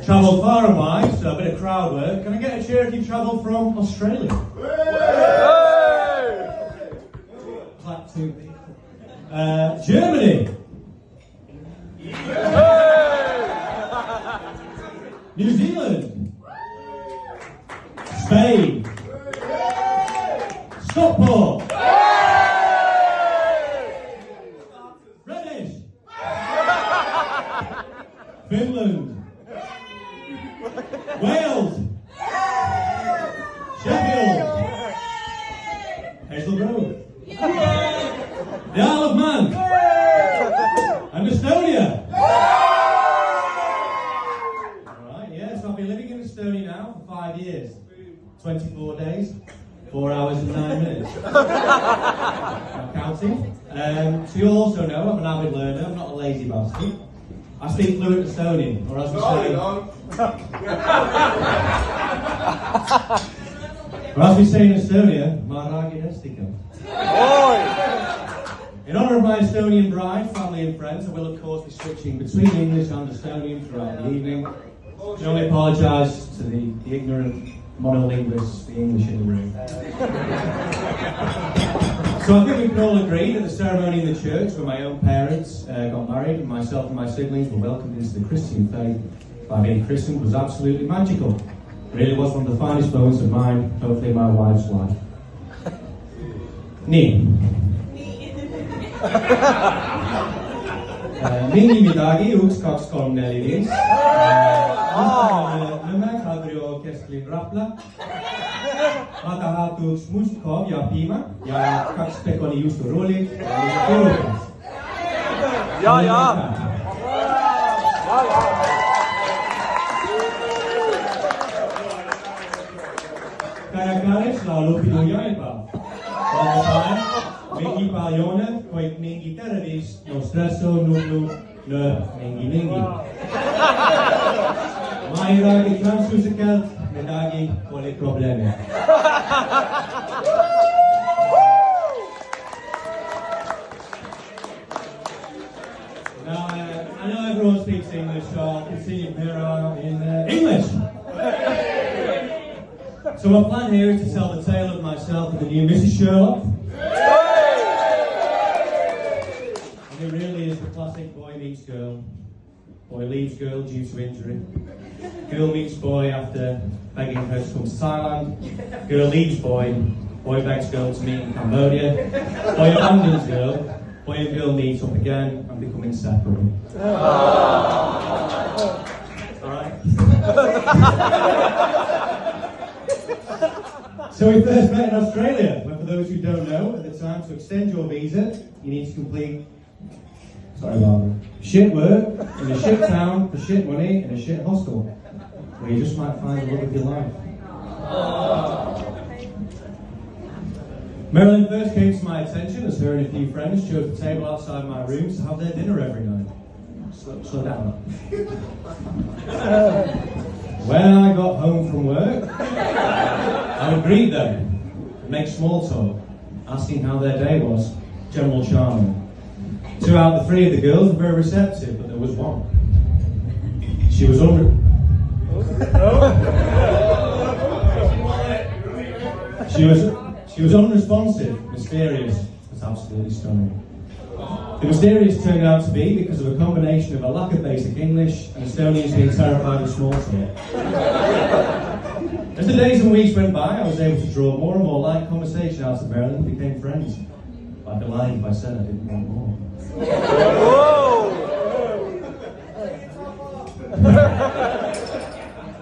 Travelled far and wide, so a bit of crowd work. Can I get a cheer if you've travelled from Australia? Clap two people. Germany. New Zealand. Spain. Stockport. British. Finland. Wales. Sheffield. Hazel Grove. The Isle of Man. And Estonia. Alright, yes, I've been living in Estonia now for 5 years. 24 days, 4 hours and 9 minutes. I'm counting. So you also know I'm an avid learner, I'm not a lazy bastard. I speak fluent Estonian, or as we say in Estonia, ma räägin eesti keelt. In honour of my Estonian bride, family and friends, I will of course be switching between English and Estonian throughout the evening. I can only apologise to the ignorant monolinguists, the English in the room. So I think we can all agree that the ceremony in the church where my own parents got married and myself and my siblings were welcomed into the Christian faith by being christened was absolutely magical. It really was one of the finest moments of mine, hopefully my wife's life. Niin. Mingi midagi, 1, 2, 3, 4, 5. Nõmme, Kadrioru, Kesklinn, Rapla. Ma tahatuks mustkov ja piima ja 2 pekonijuusturuuli ja kerukas. Ja. Kajakares laulu pidu jaiba. Valvotaan, mingi paljone, koik mingi tervis, no stresso, nunnu, mingi. Ma ei räägi prantsuse keelt, midagi pole probleemi. Now, I know everyone speaks English, so I'll continue here in English. So my plan here is to tell the tale of myself and the new Mrs. Sherlock. And it really is the classic boy meets girl. Boy leaves girl due to injury. Girl meets boy after begging her to come to Thailand. Girl leaves boy. Boy begs girl to meet in Cambodia. Boy abandons girl. Boy and girl meet up again and become inseparable. Alright? So we first met in Australia, where for those who don't know, at the time to extend your visa, you need to complete shit work in a shit town for shit money in a shit hostel, where you just might find the love of your life. Marilyn first came to my attention as her and a few friends chose the table outside my room to have their dinner every night. Slow down. When I got home from work, I would greet them, make small talk, asking how their day was, general charming. 2 out of the 3 of the girls were very receptive, but there was one. She was She was unresponsive, mysterious. That's absolutely stunning. The mysterious turned out to be because of a combination of a lack of basic English and Estonians being terrified of small talk. As the days and weeks went by, I was able to draw more and more light conversation out of Marilyn and became friends. I'd be lying if I said I didn't want more.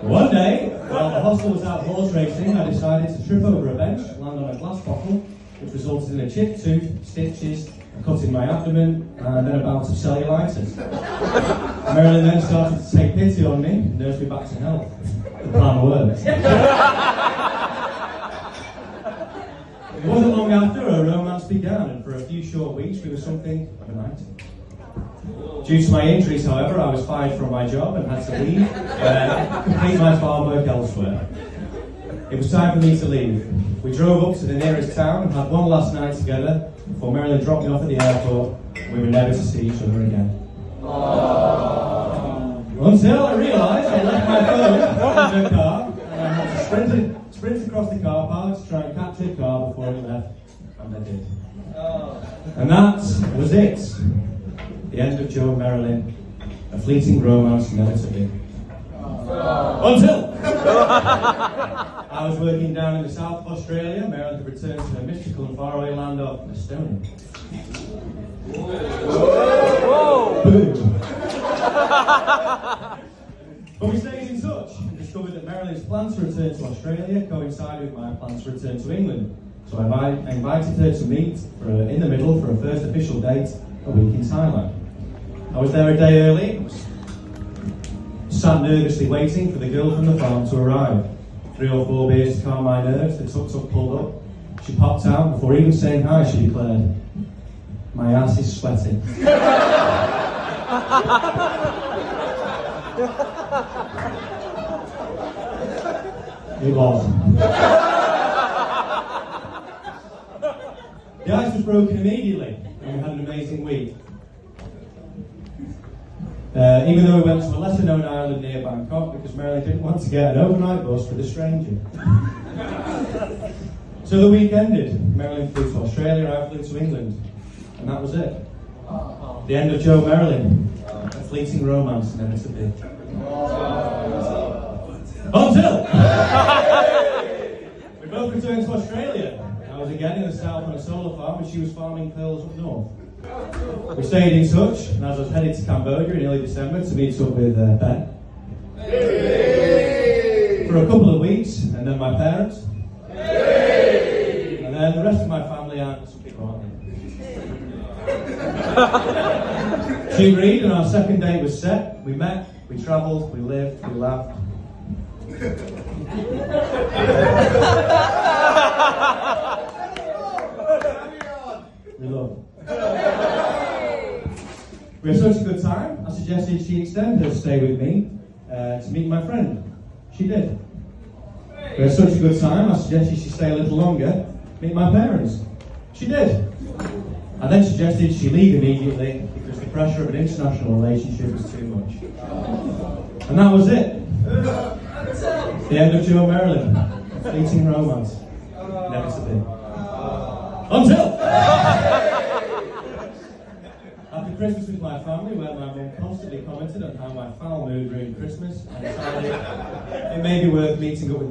One day, while the hostel was out horse racing, I decided to trip over a bench, land on a glass bottle, which resulted in a chipped tooth, stitches, a cut in my abdomen, and then a bout of cellulitis. Marilyn then started to take pity on me and nurse me back to health. The plan worked. It wasn't long after our romance began, and for a few short weeks we were something of a night. Due to my injuries, however, I was fired from my job and had to leave, complete my farm work elsewhere. It was time for me to leave. We drove up to the nearest town and had one last night together before Marilyn dropped me off at the airport. We were never to see each other again. my phone in her car, and I had to sprint across the car park to try and catch her car before it left, and I did. And that was it. The end of Joe and Marilyn, a fleeting romance never to be. Until I was working down in the south of Australia, Marilyn had returned to her mystical and faraway land of Estonia. Whoa! Boom. But we stayed in touch and discovered that Marilyn's plans to return to Australia coincided with my plans to return to England. So I invited her to meet in the middle for a first official date a week in Thailand. I was there a day early and was sat nervously waiting for the girl from the farm to arrive. 3 or 4 beers to calm my nerves, the tuk-tuk pulled up. She popped out. Before even saying hi, she declared, "My ass is sweating." It was. The ice was broken immediately, and we had an amazing week. Even though we went to a lesser-known island near Bangkok because Marilyn didn't want to get an overnight bus with a stranger. So the week ended. Marilyn flew to Australia, I flew to England, and that was it. The end of Joe Marilyn, a fleeting romance never to be. Until we both returned to Australia. I was again in the south on a solar farm, and she was farming pearls up north. We stayed in touch, and as I was headed to Cambodia in early December to meet up with Ben for a couple of weeks, and then my parents, and then the rest of my family and some people aren't here. She agreed, and our second date was set. We met, we travelled, we lived, we laughed. We loved. We had such a good time, I suggested she extend her stay with me to meet my friend. She did. We had such a good time, I suggested she stay a little longer, meet my parents. She did. I then suggested she leave immediately because the pressure of an international relationship was too much. And that was it. The end of Joe Marilyn, a fleeting romance, never to be. Until after Christmas with my family, where my mum constantly commented on how my foul mood ruined Christmas, I decided it may be worth meeting up with